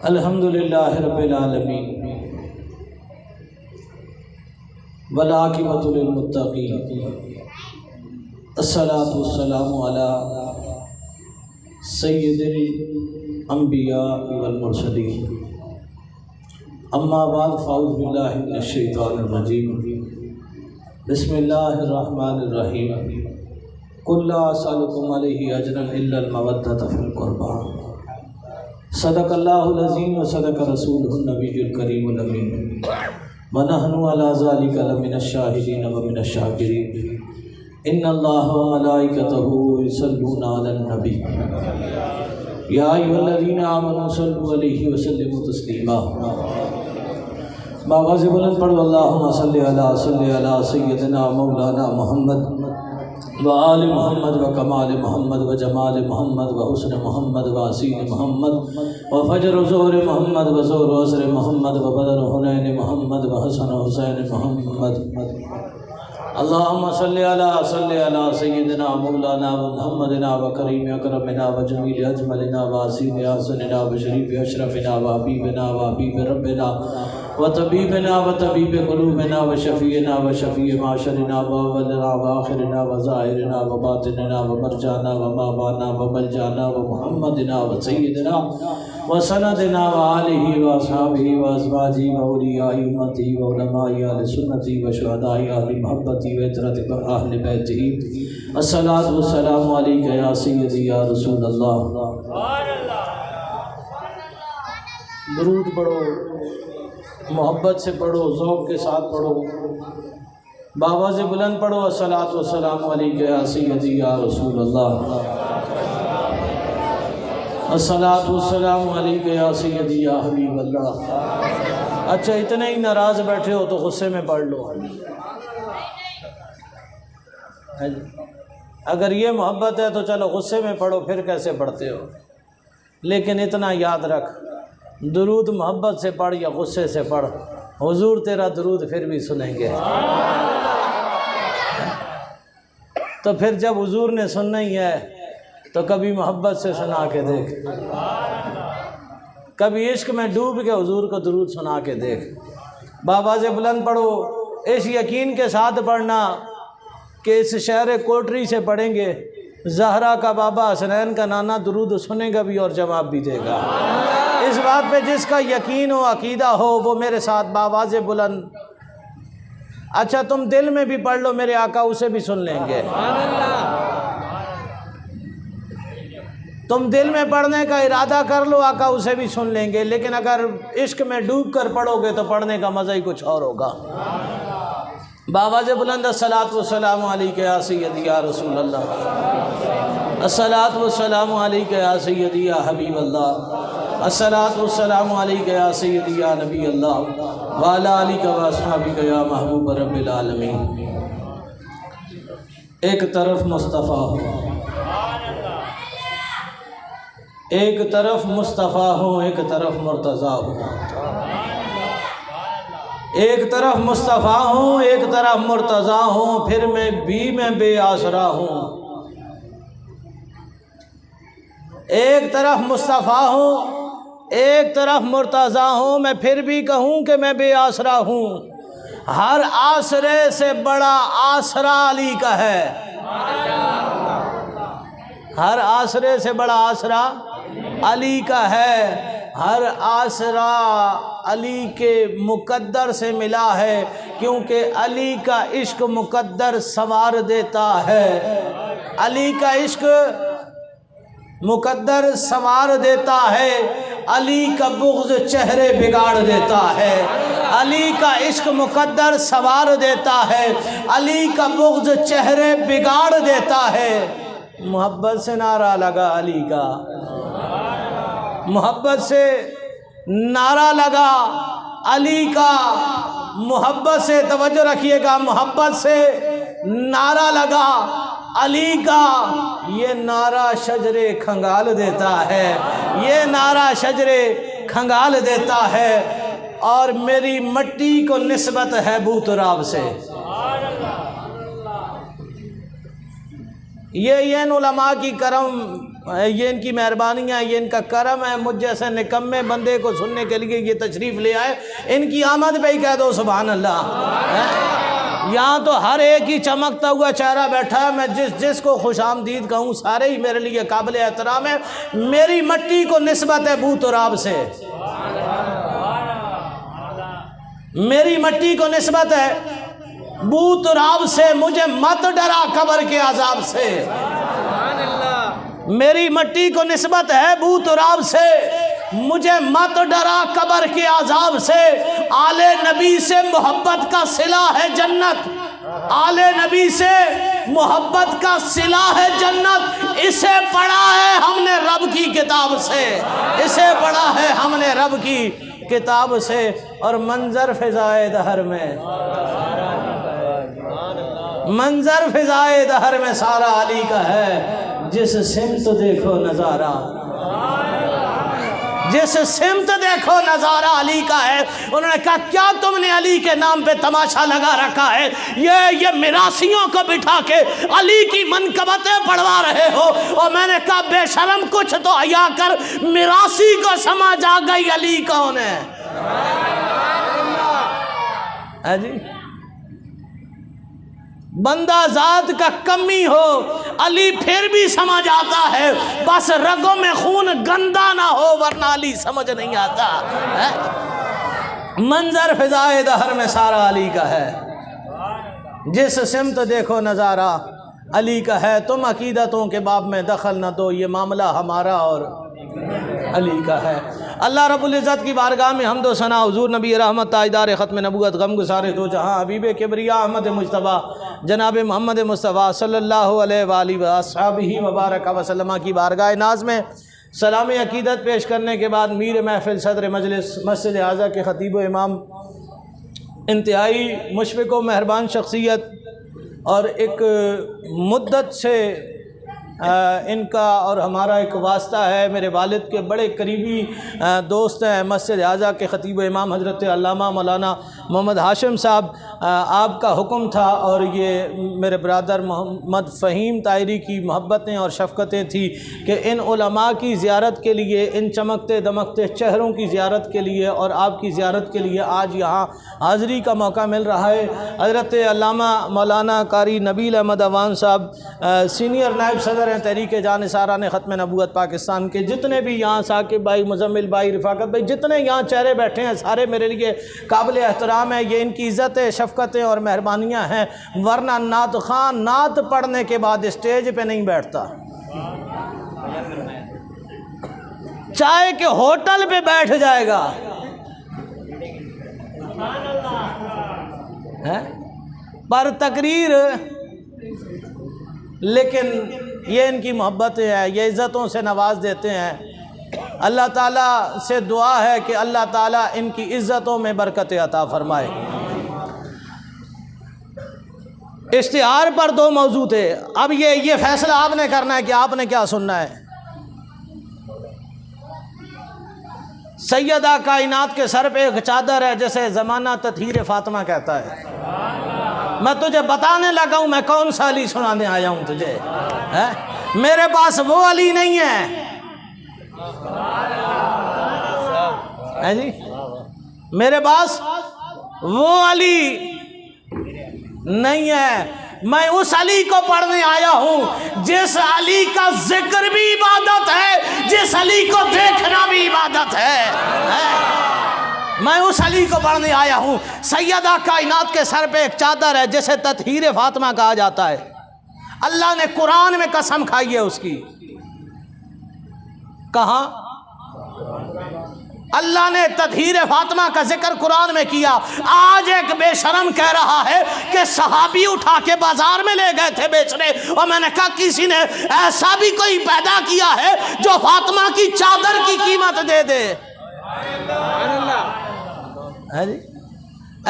अल्हम्दुलिल्लाहि रब्बिल आलमीन वल आक़िबतु लिल मुत्तक़ीन अस्सलातु वस्सलामु अला सय्यिदिल अंबिया वल मुरसलीन अम्मा बाद फ़अऊज़ु बिल्लाहि मिनश शैतानिर रजीम बिस्मिल्लाहिर रहमानिर रहीम कुल ला असअलुकुम अलैहि अजरन इल्लल मवद्दत फिल क़ुरबा सदक़ल्लाहुल अज़ीम व सदक़ रसूलुहुन नबियुल करीमुल अमीन व नहनु अला ज़ालिका लमिनश शाहिदीन व मिनश शाकिरीन इन्नल्लाह व मलाइकतहु युसल्लूना अलन नबी या अय्युहल्लज़ीना आमनू सल्लु अलैहि व सल्लिमू तस्लीमा। बाबा से बुलंद पढ़ो अल्लाहुम्मा सल्लि अला सय्यिदिना मौलाना मुहम्मद व आले मोहम्मद व कमाल मोहम्मद व जमाल मोहम्मद व हुस्न मोहम्मद व हसीन मोहम्मद व फजर ज़ोहर मोहम्मद व ज़ोहर असर मोहम्मद व बदर हुनैन मोहम्मद व हसन हुसैन मोहम्मद। अल्लाहुम्मा सल्लि अला सय्यिदिना मौलाना व मुहम्मदिना व करीम अकरमिना व जमील अजमलिना व हसीन हसनिना व शरीफ अशरफिना व हबीबिना व हबीब रब्बिना व तबीबिना व तबीब क़ुलूबिना व शफ़ीना व शफ़ी माशरिना व अव्वलिना व आखिरिना व ज़ाहिरिना व बातिनिना व मरजाना व माबाना व मलजाना व मुहम्मदिना व सय्यिदिना व सनदिना व आलिहि व अस्हाबिहि व अज़वाजिहि व औलियाइ उम्मतिहि व उलमाइ अहले सुन्नति व शुहदाइ अहले मोहब्बति व इतरति व अहले बैतिहि। अस्सलातु वस्सलामु अलैका या सय्यदी या रसूल अल्लाह। दुरूद पढ़ो, मोहब्बत से पढ़ो, ज़ौक़ के साथ पढ़ो, बाबा से बुलंद पढ़ो अस्सलातु वस्सलामु अलैका या सय्यदी या रसूल अल्लाह, अस्सलातु वस्सलामु अलैका या सय्यदी या हबीब अल्लाह। अच्छा, इतने ही नाराज़ बैठे हो तो गुस्से में पढ़ लो। अगर ये मोहब्बत है तो चलो गुस्से में पढ़ो, फिर कैसे पढ़ते हो। लेकिन इतना याद रख, दुरूद मोहब्बत से पढ़ या गुस्से से पढ़, हुजूर तेरा दुरूद फिर भी सुनेंगे। तो फिर जब हुजूर ने सुनना ही है तो कभी मोहब्बत से सुना के देख, कभी इश्क में डूब के हुजूर को दुरूद सुना के देख। बाबा से बुलंद पढ़ो, इस यकीन के साथ पढ़ना कि इस शहर कोटरी से पढ़ेंगे, ज़हरा का बाबा हसनैन का नाना दुरूद सुनेगा भी और जवाब भी देगा। इस बात पे जिसका यकीन हो, अकीदा हो, वो मेरे साथ बाबा से बुलंद। अच्छा, तुम दिल में भी पढ़ लो मेरे आका, उसे भी सुन लेंगे। तुम दिल में पढ़ने का इरादा कर लो, आका उसे भी सुन लेंगे। लेकिन अगर इश्क में डूब कर पढ़ोगे तो पढ़ने का मज़ा ही कुछ और होगा। बाबा से बुलंद अस्सलातु वस्सलामु अलैका या सय्यदी या रसूल अल्लाह, अस्सलातु वस्सलामु अलैका या सय्यदी या हबीब अल्लाह, अस्सलातु वस्सलामु अलैका या सय्यदी या नबी अल्लाह व अला आलिका व अस्हाबिका या महबूब रब्बिल आलमीन। एक तरफ मुस्तफ़ा हो, एक तरफ मुस्तफ़ा हो, एक तरफ मुर्तज़ा हो। एक तरफ मुस्तफ़ा हूँ, एक तरफ मुर्तज़ा हूँ, फिर मैं बेआसरा हूँ। एक तरफ मुस्तफ़ा हूँ, एक तरफ मुर्तज़ा हूँ, मैं फिर भी कहूँ कि मैं बेआसरा हूँ। हर आसरे से बड़ा आसरा अली का है, हर आसरे से बड़ा आसरा अली का है। हर आसरा अली के मुकद्दर से मिला है, क्योंकि अली का इश्क मुकद्दर संवार देता है। अली का इश्क मुकद्दर संवार देता है, अली का बुग़्ज़ चेहरे बिगाड़ देता है। अली का इश्क मुकद्दर संवार देता है, अली का बुग़्ज़ चेहरे बिगाड़ देता है। मोहब्बत से नारा लगा अली का, मोहब्बत से नारा लगा अली का, मोहब्बत से, तवज्जो रखिएगा, मोहब्बत से नारा लगा अली का। ये नारा शजरे खंगाल देता है, ये नारा शजरे खंगाल देता है। और मेरी मट्टी को निस्बत है बूतराब से। ये उलमा की करम ये इनकी मेहरबानियाँ, ये इनका करम है। मुझ जैसे निकम्मे बंदे को सुनने के लिए ये तशरीफ़ ले आए। इनकी आमद पे ही कह दो सुभान अल्लाह। यहाँ तो हर एक ही चमकता हुआ चेहरा बैठा है। मैं जिसको खुशामदीद कहूँ सारे ही मेरे लिए काबिल एहतराम है। मेरी मट्टी को निस्बत है बू तुराब से, मेरी मट्टी को निस्बत है बू तुराब से। मुझे मत डरा कब्र के अजाब से। मेरी मट्टी को निस्बत है बू तुराब से, मुझे मत डरा कब्र के अजाब से। आले नबी से मोहब्बत का सिला है जन्नत, आले नबी से मोहब्बत का सिला है जन्नत। इसे पढ़ा है हमने रब की किताब से, इसे पढ़ा है हमने रब की किताब से। और मंजर फिजाए दहर में, मंजर फिजाए दहर में सारा अली का है। जिस सिमत देखो नज़ारा, जिस सिमत देखो नज़ारा अली का है। उन्होंने कहा क्या तुमने अली के नाम पे तमाशा लगा रखा है? ये मिरासियों को बिठा के अली की मनकबतें पढ़वा रहे हो। और मैंने कहा बेशरम कुछ तो हया कर, मिरासी को समझ आ गई अली कौन है जी। बंदा जात का कमी हो अली फिर भी समझ आता है, बस रगों में खून गंदा ना हो वरना अली समझ नहीं आता है। मंजर फिजाए दहर में सारा अली का है। जिस सिमत देखो नज़ारा अली का है। तुम अकीदतों के बाब में दखल न दो, ये मामला हमारा और अली का है। अल्लाह रब्बुल इज़्ज़त की बारगाह में हम्द व सना हुज़ूर नबी रहमत ताजदार ख़त्म नबूवत गम गुसारे दो जहाँ हबीब किबरिया अहमद मुज्तबा जनाब मोहम्मद मुस्तफ़ा सल्लल्लाहु अलैहि व अस्हाबिही व बारक वसल्लम की बारगाह नाज में सलाम अकीदत पेश करने के बाद मीर महफ़िल सदर मजलिस मस्जिद आज़ा के ख़तीब व इमाम इंतहाई मुशफ़िक़ व मेहरबान शख्सियत और एक मुद्दत से इनका और हमारा एक वास्ता है। मेरे वालिद के बड़े करीबी दोस्त हैं, मस्जिद आज़ा के ख़तीब इमाम हज़रत अल्लामा मौलाना मोहम्मद हाशिम साहब। आपका हुक्म था और ये मेरे ब्रदर मोहम्मद फ़हीम तायरी की मोहब्बतें और शफ़क़तें थी कि इन उलमा की ज़ियारत के लिए, इन चमकते दमकते चेहरों की ज़ियारत के लिए और आपकी ज़ियारत के लिए आज यहाँ हाज़री का मौका मिल रहा है। हज़रत अल्लामा मौलाना कारी नबील अहमद अवान साहब सीनियर नायब सदर हैं तहरीक जान सारा ने ख़त्म नबूवत पाकिस्तान के। जितने भी यहाँ साकिब भाई, मुज़म्मिल भाई, रिफ़ाकत भाई, जितने यहाँ चेहरे बैठे हैं सारे मेरे लिए काबिल एहतराम है। ये इनकी इज़्ज़तें, शफ़क़तें और मेहरबानियाँ हैं। वरना नात ख़ान नात पढ़ने के बाद स्टेज पे नहीं बैठता, चाय के होटल पे बैठ जाएगा है पर तकरीर। लेकिन ये इनकी मोहब्बतें हैं, ये इज़्ज़तों से नवाज देते हैं। अल्लाह ताला से दुआ है कि अल्लाह ताला इनकी इज़्ज़तों में बरकत अता फ़रमाए। इश्तिहार पर दो मौजू थे। अब ये फ़ैसला आपने करना है कि आपने क्या सुनना है। सैयदा कायनात के सर पे एक चादर है जैसे ज़माना तत्हीर फ़ातिमा कहता है। मैं तुझे बताने लगा हूँ मैं कौन सा अली सुनाने आया हूँ तुझे, है? मेरे पास वो अली नहीं है जी, मेरे पास वो अली नहीं है। मैं उस अली को पढ़ने आया हूँ जिस अली का जिक्र भी इबादत है, जिस अली को देखना भी इबादत है? मैं उस अली को पढ़ने आया हूँ। सैयदा कायनात के सर पे एक चादर है जैसे तत्हीर फातिमा कहा जाता है। अल्लाह ने कुरान में कसम खाई है उसकी। कहा? अल्लाह ने तत्हीर फातिमा का जिक्र कुरान में किया। आज एक बेशरम कह रहा है कि सहाबी उठा के बाजार में ले गए थे बेचने, और मैंने कहा किसी ने ऐसा भी कोई पैदा किया है जो फातिमा की चादर की कीमत दे दे? है जी,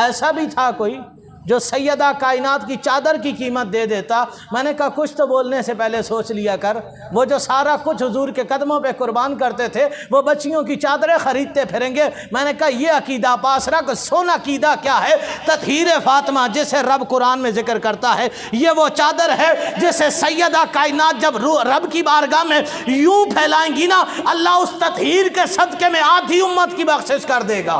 ऐसा भी था कोई? जो सैयदा कायनात की चादर की कीमत दे देता। मैंने कहा कुछ तो बोलने से पहले सोच लिया कर। वो जो सारा कुछ हुजूर के कदमों पे कुर्बान करते थे, वो बच्चियों की चादरें खरीदते फिरेंगे। मैंने कहा ये अकीदा पास रख। सुन अकीदा क्या है? तत्हीर फातिमा जिसे रब कुरान में जिक्र करता है, ये वो चादर है जिसे सैयदा कायनात जब रब की बारगाह में यूं फैलाएंगी ना, अल्लाह उस तत्हीर के सदके में आधी उम्मत की बख्शिश कर देगा।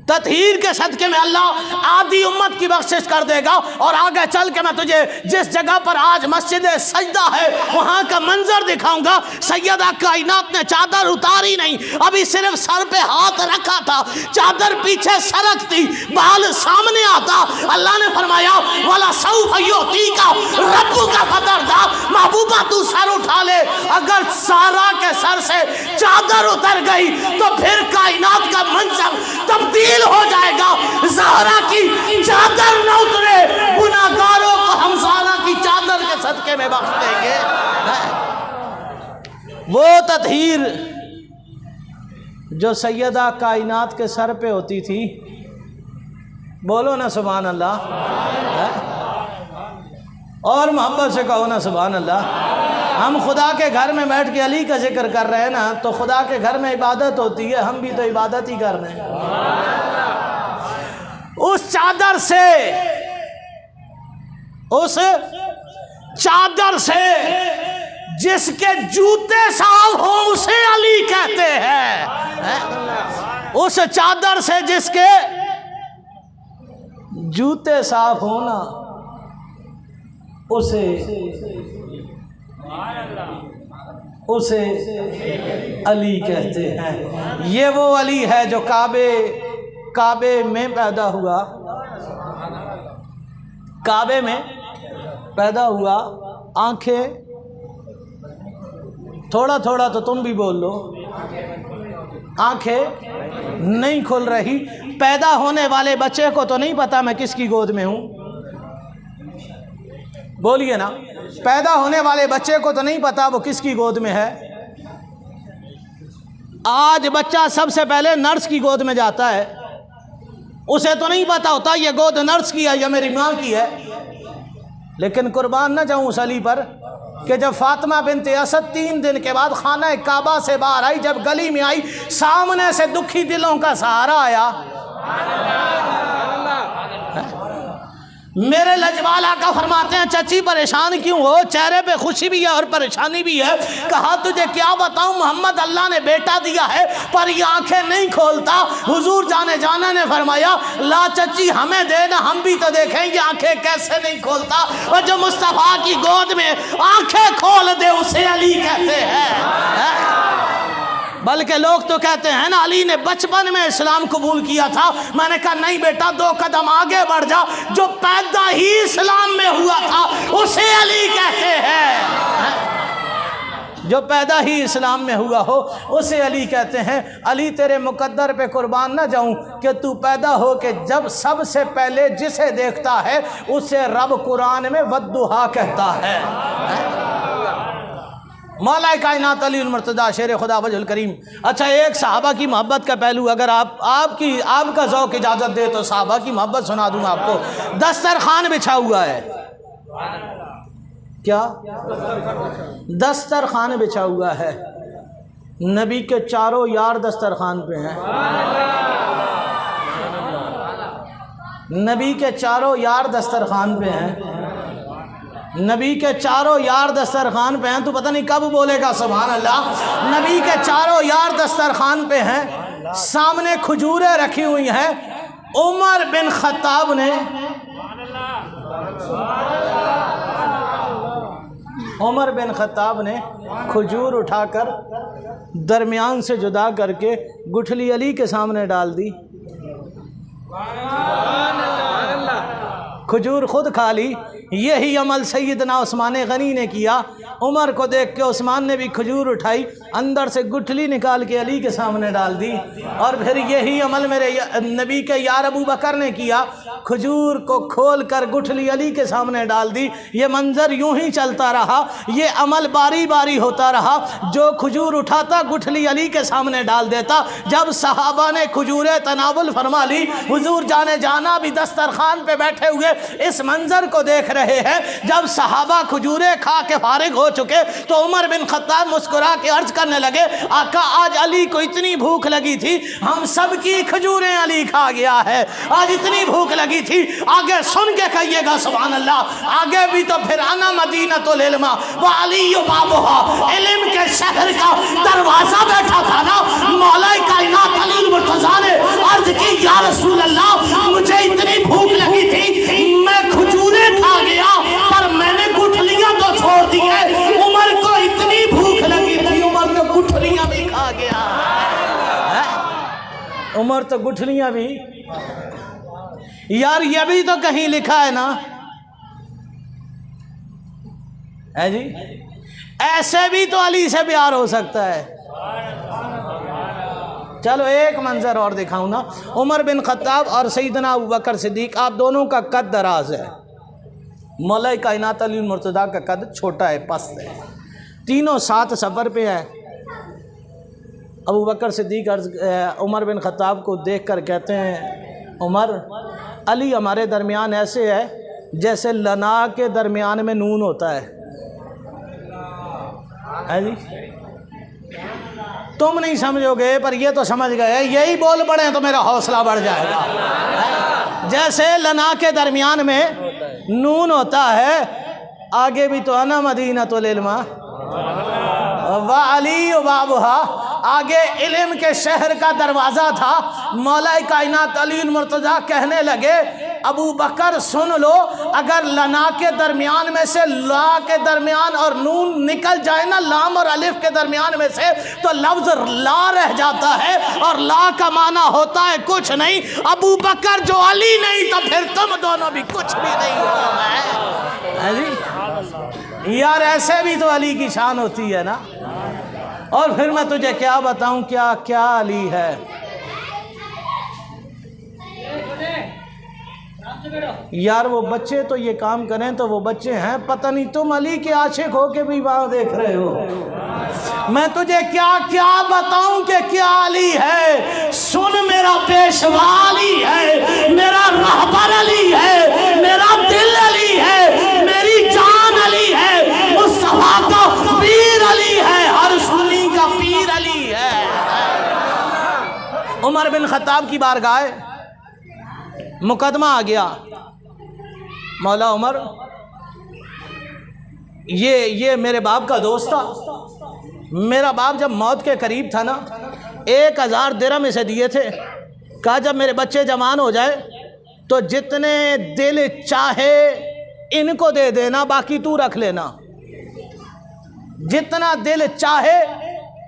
तत्हीर के सदके में अल्लाह आधी उम्मत की बख्शिश कर देगा। और आगे चल के मैं तुझे जिस जगह पर आज मस्जिद सजदा है वहाँ का मंजर दिखाऊंगा। सैयदा कायनात ने चादर उतारी नहीं, अभी सिर्फ सर पे हाथ रखा था, चादर पीछे सरकती, बाल सामने आता। अल्लाह ने फरमाया वाला सौफ युतीका रब्बुका फतरदा, महबूबा तू सर उठा ले। अगर सारा के सर से चादर उतर गई तो फिर कायनात का मंजर तब्दील हो जाएगा। ज़हरा की चादर न उतरे, गुनाहगारों को हम ज़हरा की चादर के सदके में बख्श देंगे। वो तत्हीर जो सैयदा कायनात के सर पे होती थी, बोलो ना सुभान अल्लाह, और मोहब्बत से कहो ना सुभान अल्लाह। हम खुदा के घर में बैठ के अली का जिक्र कर रहे हैं ना, तो खुदा के घर में इबादत होती है, हम भी तो इबादत ही कर रहे हैं। उस चादर से, उस चादर से जिसके जूते साफ हो उसे अली कहते हैं। उस चादर से जिसके जूते साफ हो ना, उसे अली कहते हैं। ये वो अली है जो काबे में पैदा हुआ, काबे में पैदा हुआ। आंखें, थोड़ा थोड़ा तो तुम भी बोल लो, आंखें नहीं खुल रही। पैदा होने वाले बच्चे को तो नहीं पता मैं किसकी गोद में हूं, बोलिए ना। पैदा होने वाले बच्चे को तो नहीं पता वो किसकी गोद में है। आज बच्चा सबसे पहले नर्स की गोद में जाता है, उसे तो नहीं पता होता ये गोद नर्स की है या मेरी माँ की है। लेकिन कुर्बान न जाऊं उस अली पर कि जब फातिमा बिनते असद 3 दिन के बाद खाना काबा से बाहर आई, जब गली में आई, सामने से दुखी दिलों का सहारा आया। मेरे लजवाला का फरमाते हैं चाची परेशान क्यों हो? चेहरे पे खुशी भी है और परेशानी भी है। कहा तुझे क्या बताऊं, मोहम्मद अल्लाह ने बेटा दिया है पर ये आंखें नहीं खोलता। हुजूर जाना ने फरमाया ला चाची हमें देना, हम भी तो देखेंगे आंखें कैसे नहीं खोलता। और जो मुस्तफ़ा की गोद में आंखें खोल दे उसे अली कहते हैं। बल्कि लोग तो कहते हैं ना अली ने बचपन में इस्लाम कबूल किया था। मैंने कहा नहीं बेटा, 2 कदम आगे बढ़ जा। जो पैदा ही इस्लाम में हुआ था उसे अली कहते हैं। जो पैदा ही इस्लाम में हुआ हो उसे अली कहते हैं। अली तेरे मुकद्दर पे कुर्बान ना जाऊं कि तू पैदा हो के जब सबसे पहले जिसे देखता है उसे रब कुरान में वद्दुहा कहता है। मौला कायनात अली मुर्तज़ा शेर खुदा वजहुल करीम। अच्छा, एक सहाबा की मोहब्बत का पहलू अगर आपका ज़ौक़ इजाज़त दे तो सहाबा की मोहब्बत सुना दूँ आपको। दस्तरखान बिछा हुआ है, क्या दस्तरखान बिछा हुआ है? नबी के चारों यार दस्तरखान पे हैं। नबी के चारों यार दस्तरखान पे हैं। नबी के चारों यार दस्तरखान पे हैं। तू पता नहीं कब बोलेगा सुभान अल्लाह। नबी के चारों यार दस्तरखान पे हैं। सामने खजूरें रखी हुई हैं। उमर बिन खत्ताब ने खजूर उठाकर दरमियान से जुदा करके गुठली अली के सामने डाल दी। खजूर खुद खा ली। यही अमल सैयदना उस्मान गनी ने किया। उमर को देख के उस्मान ने भी खजूर उठाई, अंदर से गुठली निकाल के अली के सामने डाल दी। और फिर यही अमल मेरे नबी के यार अबू बकर ने किया, खजूर को खोल कर गुठली अली के सामने डाल दी। ये मंजर यूं ही चलता रहा, ये अमल बारी बारी होता रहा। जो खजूर उठाता गुठली अली के सामने डाल देता। जब सहाबा ने खजूरें तनावुल फरमा ली, हुजूर जाना भी दस्तरखान पे बैठे हुए इस मंजर को देख रहे हैं। जब सहाबा खजूरें खा के फारिग हो चुके तो उमर बिन खत्ताब मुस्कुरा के अर्ज करने लगे, आका आज अली को इतनी भूख लगी थी, हम सब की खजूरें अली खा गया है। आज इतनी भूख लगी थी, आगे सुन के कहिएगा सुभान अल्लाह। आगे भी तो फिर आना मदीनतुल इल्म व अली बाबुहा, इल्म के शहर का दरवाजा बैठा था ना। मौला कायनात अली मुर्तज़ा ने अर्ज की, या रसूल अल्लाह मुझे इतनी भूख लगी थी, मैं खजूरें खा गया पर मैंने गुठलियां तो छोड़ दी है। उमर को इतनी भूख लगी थी, उमर तो गुठलियां भी खा गया है? उमर तो गुठलियां भी। यार ये भी तो कहीं लिखा है ना, है जी? ऐसे भी तो अली से प्यार हो सकता है। चलो एक मंजर और दिखाऊं ना। उमर बिन खत्ताब और सैयदना अबू बकर सिद्दीक, आप दोनों का कद दराज है। मौला कायनात अली मुर्तज़ा का कद छोटा है, पस्त है। तीनों साथ सफ़र पे है। अबू बकर सिद्दीक उमर बिन खत्ताब को देख कर कहते हैं, उमर अली हमारे दरमियान ऐसे है जैसे लना के दरमियान में नून होता है जी? तुम नहीं समझोगे पर ये तो समझ गए, यही बोल पड़े तो मेरा हौसला बढ़ जाएगा। जैसे लना के दरमियान में नून होता है, आगे भी तो अना मदीनतुल इल्म व अली बाबुहा, आगे इल्म के शहर का दरवाज़ा था। मौला कायनात अली मुर्तज़ा कहने लगे, अबू बकर सुन लो, अगर लना के दरमियान में से ला के दरमियान और नून निकल जाए ना, लाम और अलिफ के दरमियान में से, तो लफ्ज़ ला रह जाता है और ला का माना होता है कुछ नहीं। अबू बकर जो अली नहीं तो फिर तुम दोनों भी कुछ भी नहीं हो जी। यार ऐसे भी तो अली की शान होती है ना। और फिर मैं तुझे क्या बताऊं, क्या क्या अली है। यार वो बच्चे तो ये काम करें तो वो बच्चे हैं, पता नहीं तुम अली के आशिक हो के भी वहां देख रहे हो। मैं तुझे क्या क्या बताऊं कि क्या अली है। सुन, मेरा पेशवा अली है, मेरा रहबर अली है, मेरा दिल अली है, मेरी जान अली है, मुस्तफा का पीर अली है, हर सुन्नी का पीर अली है। उमर बिन खत्ताब की बारगाह मुकदमा आ गया, मौला उमर ये मेरे बाप का दोस्त था। मेरा बाप जब मौत के करीब था ना, 1000 दिरहम इसे दिए थे। कहा जब मेरे बच्चे जवान हो जाए तो जितने दिल चाहे इनको दे देना, बाकी तू रख लेना। जितना दिल चाहे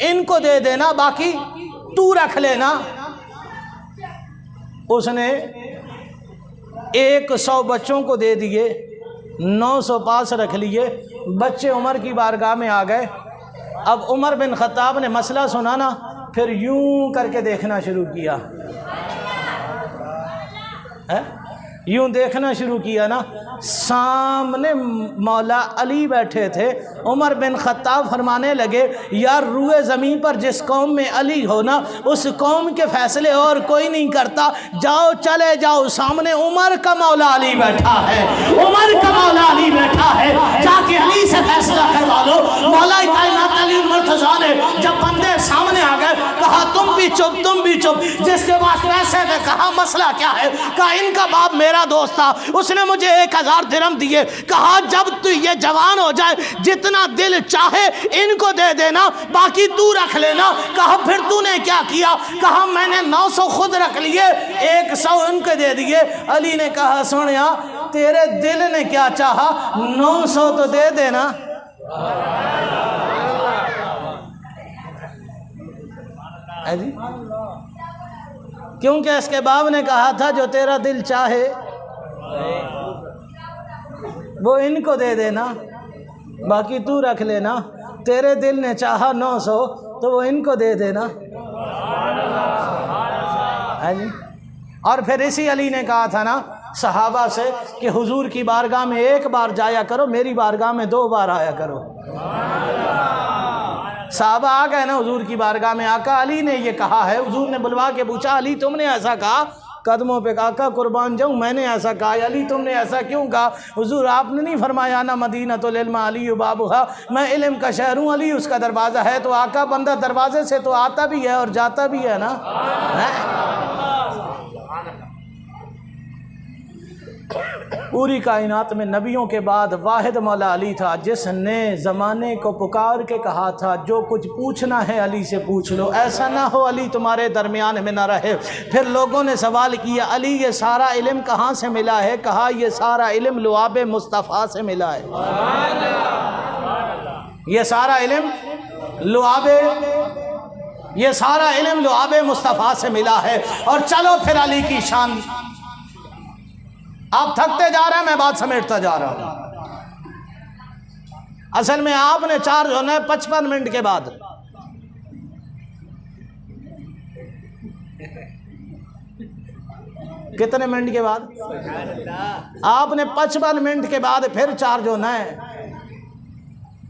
इनको दे देना, बाकी तू रख लेना। उसने 100 बच्चों को दे दिए, 900 पास रख लिए। बच्चे उमर की बारगाह में आ गए। अब उमर बिन खत्ताब ने मसला सुना ना, फिर यूं करके देखना शुरू किया है, यूं देखना शुरू किया ना। सामने मौला अली बैठे थे। उमर बिन खत्ताब फरमाने लगे, यार रूए ज़मीन पर जिस कौम में अली हो ना, उस कौम के फैसले और कोई नहीं करता। जाओ चले जाओ, सामने उमर का मौला अली बैठा है, उमर का मौला अली बैठा है, जाके अली से फैसला करवा लो। मौला कायनात अली मुर्तज़ा ने जब बंदे सामने आ गए, कहा तुम भी चुप, तुम भी चुप। जिसके पास पैसे थे, कहा मसला क्या है? कहा इनका बाप मेरा दोस्त था, उसने मुझे 1000 दिरहम दिए। कहा जब तू ये जवान हो जाए, जितना दिल चाहे इनको दे देना, बाकी तू रख लेना। कहा फिर तूने क्या किया? कहा मैंने 900 खुद रख लिए, 100 उनको दे दिए। अली ने कहा सुन यार, तेरे दिल ने क्या चाहा, 900 तो दे देना। क्योंकि इसके बाप ने कहा था जो तेरा दिल चाहे वो इनको दे देना। बाकी तू रख लेना, तेरे दिल ने चाहा 900 तो वो इनको दे देना, है जी। और फिर इसी अली ने कहा था ना सहाबा से कि हुजूर की बारगाह में एक बार जाया करो, मेरी बारगाह में 2 बार आया करो। सहाबा आ गए ना हुजूर की बारगाह में, आका अली ने ये कहा है। हुजूर ने बुलवा के पूछा, अली तुमने ऐसा कहा? कदमों पे आका कुर्बान जाऊँ, मैंने ऐसा कहा। अली तुमने ऐसा क्यों कहा? हुजूर आपने नहीं फरमाया ना मदीनतुल इल्म अली बाबुहा, मैं इल्म का शहर हूँ, अली उसका दरवाज़ा है। तो आका बंदा दरवाजे से तो आता भी है और जाता भी है ना, है? पूरी कायनात में नबियों के बाद वाहिद मौला अली था जिसने ज़माने को पुकार के कहा था जो कुछ पूछना है अली से पूछ लो, ऐसा ना हो अली तुम्हारे दरमियान में ना रहे। फिर लोगों ने सवाल किया, अली ये सारा इल्म कहाँ से मिला है? कहा ये सारा इल्म लुआब मुस्तफ़ा से मिला है। ये सारा इल्म लुआब मुस्तफ़ा से मिला है। और चलो फिर अली की शान, आप थकते जा रहे हैं, मैं बात समेटता जा रहा हूं। असल में आपने चार्ज होना है 55 मिनट के बाद। कितने मिनट के बाद? आपने 55 मिनट के बाद फिर चार्ज होना है।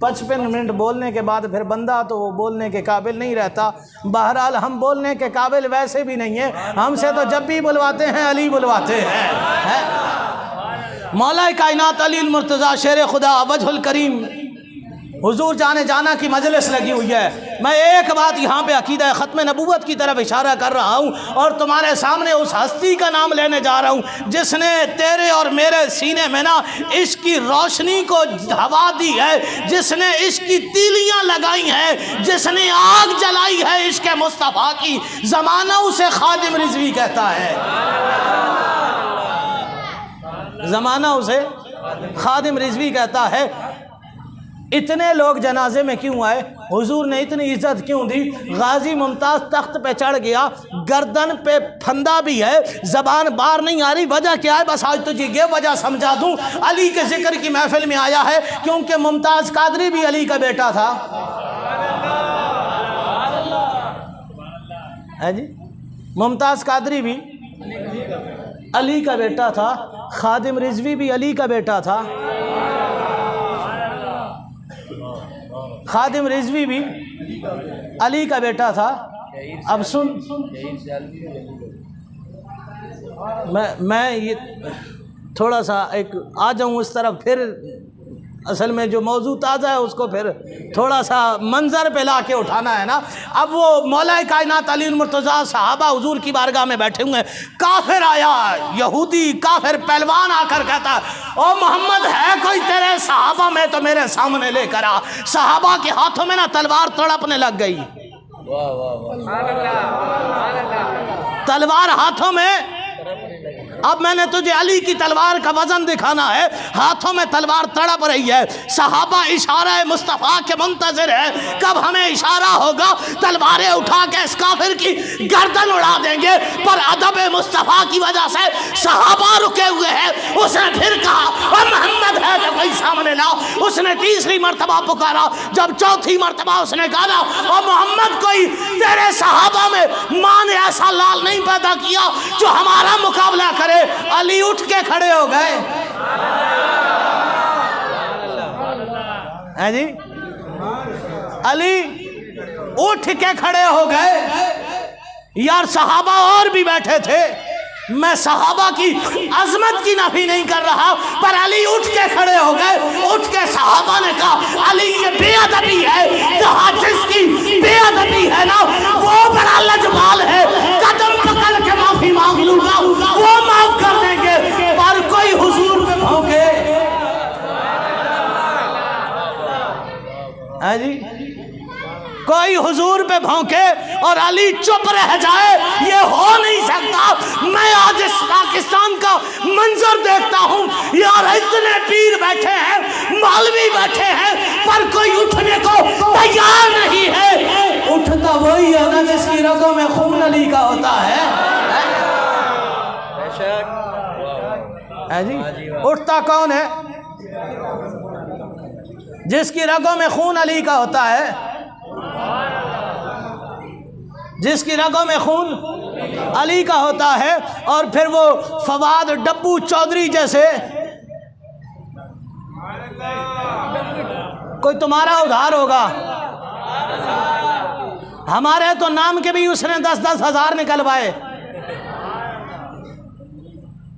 55 मिनट बोलने के बाद फिर बंदा तो वो बोलने के काबिल नहीं रहता। बहरहाल हम बोलने के काबिल वैसे भी नहीं है, हमसे तो जब भी बुलवाते हैं अली बुलवाते हैं, है? मौला कायनात अली मुर्तज़ा शेर खुदा वजहुल करीम हुजूर जाने जाना की मजलिस लगी हुई है। मैं एक बात यहाँ पे अकीदा ख़त्म नबूवत की तरफ इशारा कर रहा हूँ और तुम्हारे सामने उस हस्ती का नाम लेने जा रहा हूँ जिसने तेरे और मेरे सीने में ना इश्क की रोशनी को हवा दी है, जिसने इश्क की तीलियाँ लगाई हैं, जिसने आग जलाई है इश्क मुस्तफ़ा की। ज़माना उसे खादिम रिज़वी कहता है, ज़माना उसे खादिम रिज़वी कहता है। इतने लोग जनाजे में क्यों आए? हुजूर ने इतनी इज्जत क्यों दी? गाजी मुमताज़ तख्त पे चढ़ गया, गर्दन पे फंदा भी है, ज़बान बाहर नहीं आ रही। वजह क्या है? बस आज तुझे ये वजह समझा दूँ। अली के ज़िक्र की महफिल में आया है क्योंकि मुमताज़ कादरी भी अली का बेटा था, है जी। मुमताज़ कादरी भी अली का बेटा था, खादिम रिज़वी भी अली का बेटा था, खादिम रिज़वी भी अली का बेटा था। अब सुन, मैं ये थोड़ा सा एक आ जाऊँ उस तरफ, फिर असल में जो मौजू ताज़ा है उसको फिर थोड़ा सा मंजर पे ला के उठाना है ना। अब वो मौला कायनात अली मुर्तज़ा सहाबा हुजूर की बारगाह में बैठे हुए हैं। काफिर आया, यहूदी काफिर पहलवान आकर कहता है, ओ मोहम्मद है कोई तेरे सहाबा में तो मेरे सामने लेकर आ। सहाबा के हाथों में ना तलवार तड़पने लग गई। तलवार हाथों में, अब मैंने तुझे अली की तलवार का वजन दिखाना है। हाथों में तलवार तड़प रही है, सहाबा इशारा मुस्तफ़ा के मुंतज़िर है, कब हमें इशारा होगा तलवारें उठा के इस काफिर की गर्दन उड़ा देंगे। पर अदब मुस्तफ़ा की वजह से सहाबा रुके हुए हैं। उसने फिर कहा, और मोहम्मद है तो कोई सामने लाओ। उसने तीसरी मरतबा पुकारा, जब चौथी मरतबा उसने कहा, और मोहम्मद कोई तेरे सहाबा में माँ ने ऐसा लाल नहीं पैदा किया जो हमारा मुकाबला करे। अली उठ के खड़े हो गए, है जी। अली उठ के खड़े हो गए। यार सहाबा और भी बैठे थे, मैं सहाबा की अजमत की नफी नहीं कर रहा, पर अली उठ के खड़े हो गए। उठ के सहाबा ने कहा, अली ये बेअदबी है, जहाँ जिसकी बेअदबी है ना वो बड़ा लजवाल है, कदम पकड़ के माफी मांग लूंगा, वो माफ कर देंगे। पर कोई हुजूर पे भौंके, है जी, कोई हुजूर पे भौंके और अली चुप रह जाए, ये हो नहीं सकता। मैं आज इस पाकिस्तान का मंजर देखता हूँ, यार इतने पीर बैठे हैं, मौलवी बैठे हैं, पर कोई उठने को तैयार नहीं है। उठता वही है ना जिसकी रगों में खून अली का होता है जी। उठता कौन है? जिसकी रगों में खून अली का होता है, जिसकी रगों में खून अली का होता है, और फिर वो फवाद डब्बू चौधरी जैसे कोई तुम्हारा उधार होगा, हमारे तो नाम के भी उसने 10-10 हज़ार निकलवाए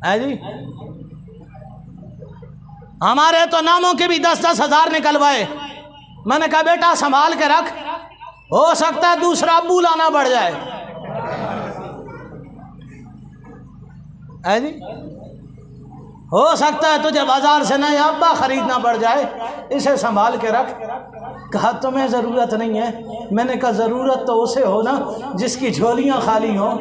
है जी, हमारे तो नामों के भी 10-10 हज़ार निकलवाए। मैंने कहा बेटा संभाल के रख, हो सकता है दूसरा अब्बू लाना पड़ जाए है जी, हो सकता है तुझे बाजार से नया अब्बा खरीदना पड़ जाए, इसे संभाल के रख। कहा तुम्हें ज़रूरत नहीं है। मैंने कहा ज़रूरत तो उसे हो ना जिसकी झोलियाँ खाली हों,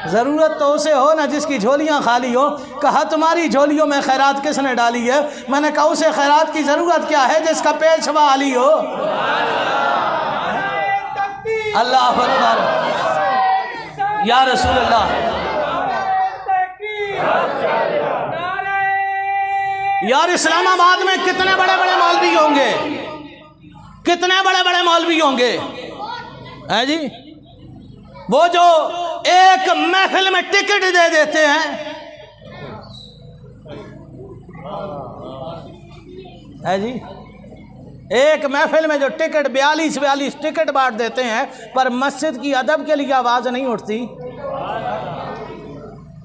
ज़रूरत तो उसे हो ना जिसकी झोलियाँ खाली हो। कहा तुम्हारी झोलियों में खैरात किसने डाली है? मैंने कहा उसे खैरात की ज़रूरत क्या है जिसका पेशवा अली हो। अल्लाह अकबर, या रसूल अल्लाह। यार इस्लामाबाद में कितने बड़े बड़े मौलवी होंगे, कितने बड़े बड़े मौलवी होंगे है जी, वो जो एक महफिल में टिकट दे देते हैं है जी, एक महफिल में जो टिकट 42 टिकट बांट देते हैं, पर मस्जिद की अदब के लिए आवाज़ नहीं उठती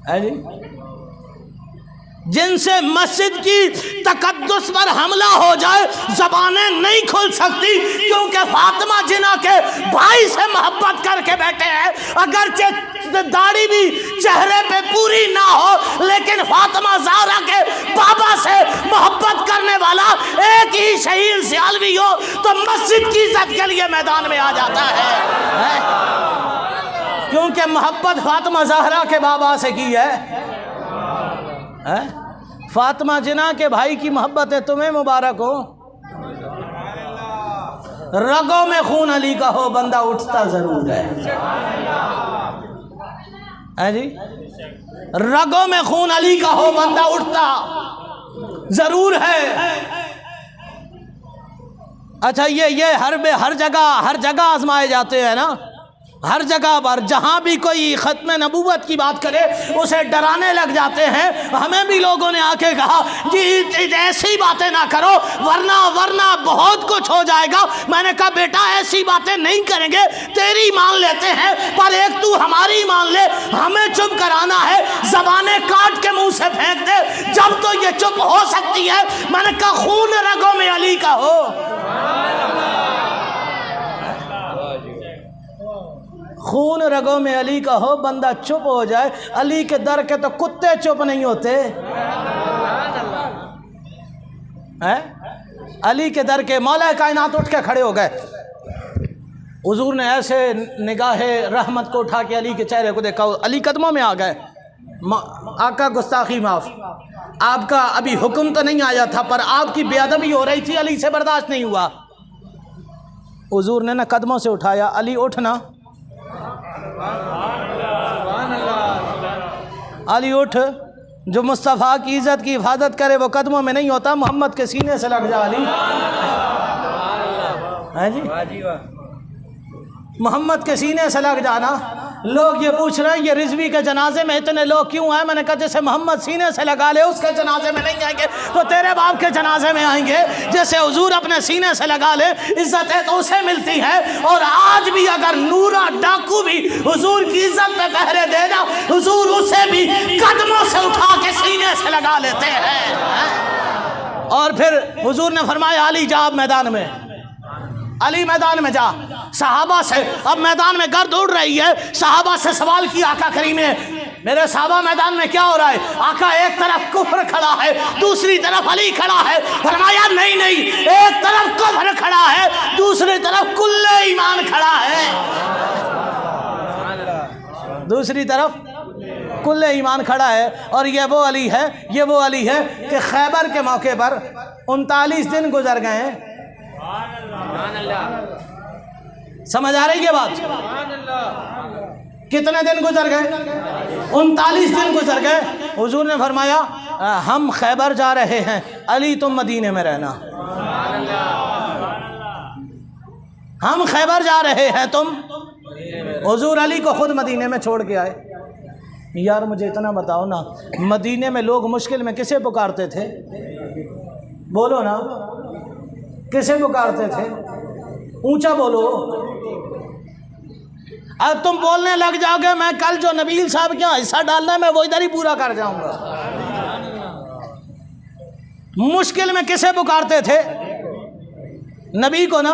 है जी, जिनसे मस्जिद की तकद्दुस पर हमला हो जाए ज़बानें नहीं खुल सकती, क्योंकि फातिमा जिन्ना के भाई से मोहब्बत करके बैठे हैं। अगर दाढ़ी भी चेहरे पे पूरी ना हो, लेकिन फातिमा ज़हरा के बाबा से मोहब्बत करने वाला एक ही शहीद सियालवी हो तो मस्जिद की इज्जत के लिए मैदान में आ जाता है? क्योंकि मोहब्बत फातिमा ज़हरा के बाबा से की है। फातिमा जिन्ना के भाई की मोहब्बत है, तुम्हें मुबारक हो। रगों में खून अली का हो, बंदा उठता जरूर है जी, रगों में खून अली का हो, बंदा उठता जरूर है। अच्छा ये हर जगह आजमाए जाते हैं ना, हर जगह पर जहाँ भी कोई ख़त्म नबूवत की बात करे उसे डराने लग जाते हैं। हमें भी लोगों ने आके कहा कि ऐसी बातें ना करो वरना बहुत कुछ हो जाएगा। मैंने कहा बेटा ऐसी बातें नहीं करेंगे, तेरी मान लेते हैं, पर एक तू हमारी मान ले। हमें चुप कराना है, ज़बानें काट के मुंह से फेंक दे, जब तो ये चुप हो सकती है। मैंने कहा खून रगों में अली का हो, खून रगों में अली का हो, बंदा चुप हो जाए। अली के दर के तो कुत्ते चुप नहीं होते हैं। अली के दर के मौला कायनात उठ के खड़े हो गए। हुजूर ने ऐसे निगाहे रहमत को उठा के अली के चेहरे को देखा, अली कदमों में आ गए। आका गुस्ताखी माफ, आपका अभी हुक्म तो नहीं आया था, पर आपकी बेअदबी हो रही थी, अली से बर्दाश्त नहीं हुआ। हुजूर ने ना कदमों से उठाया, अली उठना, अली उठ। जो मुस्तफ़ा की इज़्ज़त की हिफाजत करे वो कदमों में नहीं होता, मोहम्मद के सीने से लग जा अली। है जी, मोहम्मद के सीने से लग जाना। लोग ये पूछ रहे हैं ये रिजवी के जनाजे में इतने लोग क्यों आए? मैंने कहा जैसे मोहम्मद सीने से लगा ले उसके जनाजे में नहीं आएंगे तो तेरे बाप के जनाजे में आएंगे। जैसे हुजूर अपने सीने से लगा ले, इज्जत है तो उसे मिलती है। और आज भी अगर नूरा डाकू भी हुजूर की इज्जत पे पहरे देना, हुजूर उसे भी कदमों से उठा के सीने से लगा लेते हैं। और फिर हुजूर ने फरमाया अली जा मैदान में, अली मैदान में जा। सहाबा से अब मैदान में गर्द उड़ रही है। सहाबा से सवाल किया आका करीम ने, मेरे सहाबा मैदान में क्या हो रहा है? आका एक तरफ कुफ्र खड़ा है, दूसरी तरफ अली खड़ा है। फरमाया नहीं, एक तरफ कुफ्र खड़ा है, दूसरी तरफ कुल्ले ईमान खड़ा है। दूसरी तरफ कुल्ले ईमान खड़ा है। और ये वो अली है कि खैबर के मौके पर 39 दिन गुजर गए हैं। समझ आ रही है बात? कितने दिन गुजर गए? 39 दिन गुजर गए। हुजूर ने फरमाया हम खैबर जा रहे हैं, अली तुम मदीने में रहना। हम खैबर जा रहे हैं, तुम। हुजूर अली को खुद मदीने में छोड़ के आए। यार मुझे इतना बताओ ना, मदीने में लोग मुश्किल में किसे पुकारते थे? बोलो ना, किसे पुकारते थे? ऊंचा बोलो। अब तुम बोलने लग जाओगे मैं कल जो नबील साहब क्या हिस्सा डालना है मैं वो इधर ही पूरा कर जाऊंगा। मुश्किल में किसे पुकारते थे? नबी को ना।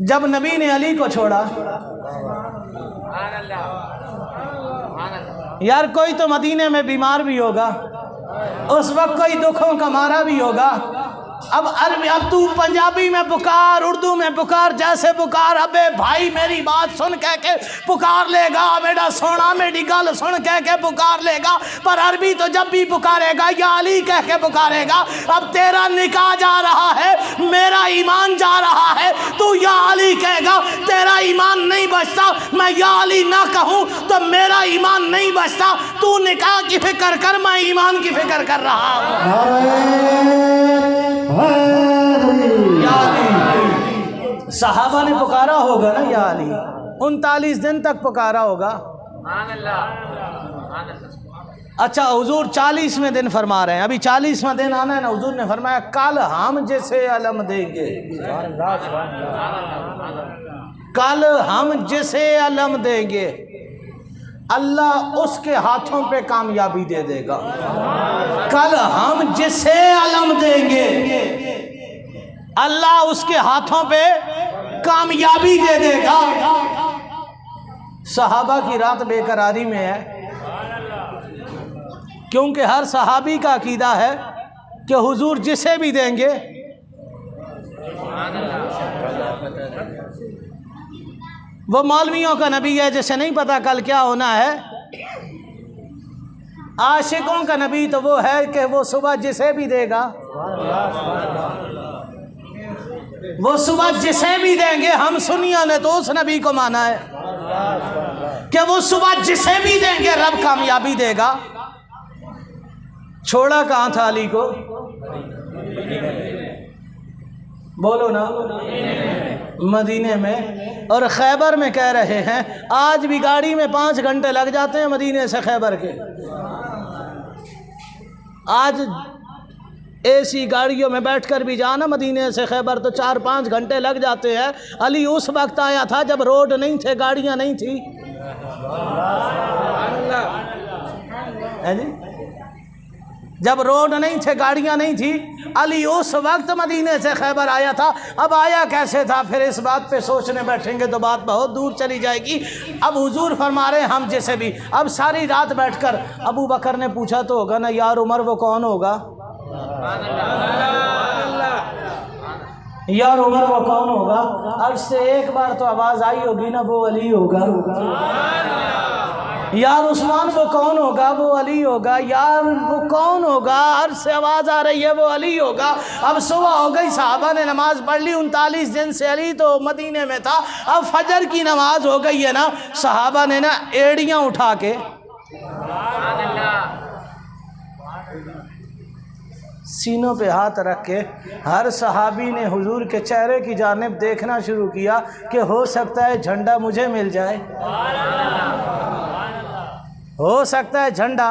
जब नबी ने अली को छोड़ा, यार कोई तो मदीने में बीमार भी होगा, उस वक्त कोई दुखों का मारा भी होगा। अब अरबी, अब तू पंजाबी में पुकार, उर्दू में पुकार, जैसे पुकार, अबे भाई मेरी बात सुन कह के पुकार लेगा, बेटा सोना मेरी गल सुन कह के पुकार लेगा। पर अरबी तो जब भी पुकारेगा या अली कह के पुकारेगा। अब तेरा निकाह जा रहा है, मेरा ईमान जा रहा है, तू या अली कहेगा, तेरा ईमान नहीं बचता। मैं या अली ना कहूँ तो मेरा ईमान नहीं बचता। तू निकाह की फिक्र कर, मैं ईमान की फिक्र कर रहा हूँ। सहाबा ने पुकारा होगा ना या अली, 39 दिन तक पुकारा होगा। अच्छा हुजूर 40वें दिन फरमा रहे हैं, अभी 40वां दिन आना है ना। हुजूर ने फरमाया कल हम जैसे अलम देंगे, कल हम जैसे अलम देंगे, अल्लाह उसके हाथों पे कामयाबी दे देगा। कल हम जिसे अलम देंगे, अल्लाह उसके हाथों पे कामयाबी दे देगा। सहाबा की रात बेकरारी में है, क्योंकि हर सहाबी का अकीदा है कि हुजूर जिसे भी देंगे। वो मौलवियों का नबी है जिसे नहीं पता कल क्या होना है। आशिकों का नबी तो वो है कि वो सुबह जिसे भी देगा, वो सुबह जिसे भी देंगे। हम सुनिया ने तो उस नबी को माना है कि वो सुबह जिसे भी देंगे रब कामयाबी देगा। छोड़ा कहाँ था अली को? बोलो ना, मदीने में। और खैबर में कह रहे हैं आज भी गाड़ी में 5 घंटे लग जाते हैं मदीने से खैबर के। आज एसी गाड़ियों में बैठकर भी जाना मदीने से खैबर तो 4-5 घंटे लग जाते हैं। अली उस वक्त आया था जब रोड नहीं थे, गाड़ियां नहीं थी। है जी? जब रोड नहीं थे, गाड़ियां नहीं थी, अली उस वक्त मदीने से खैबर आया था। अब आया कैसे था, फिर इस बात पे सोचने बैठेंगे तो बात बहुत दूर चली जाएगी। अब हुजूर फरमा रहे हम जैसे भी। अब सारी रात बैठकर अबू बकर ने पूछा तो होगा ना, यार उमर वो कौन होगा? यार उमर वो कौन होगा? अर्श से एक बार तो आवाज़ आई होगी ना, वो अली होगा। यार उस्मान वो कौन होगा? वो अली होगा। यार वो कौन होगा? अर्श से आवाज़ आ रही है, वो अली होगा। अब सुबह हो गई, साहबा ने नमाज पढ़ ली। 39 दिन से अली तो मदीने में था। अब फजर की नमाज हो गई है ना, साहबा ने ना एड़ियाँ उठा के सीनों पे हाथ रख के हर सहाबी ने हुजूर के चेहरे की जानिब देखना शुरू किया कि हो सकता है झंडा मुझे मिल जाए, हो सकता है झंडा,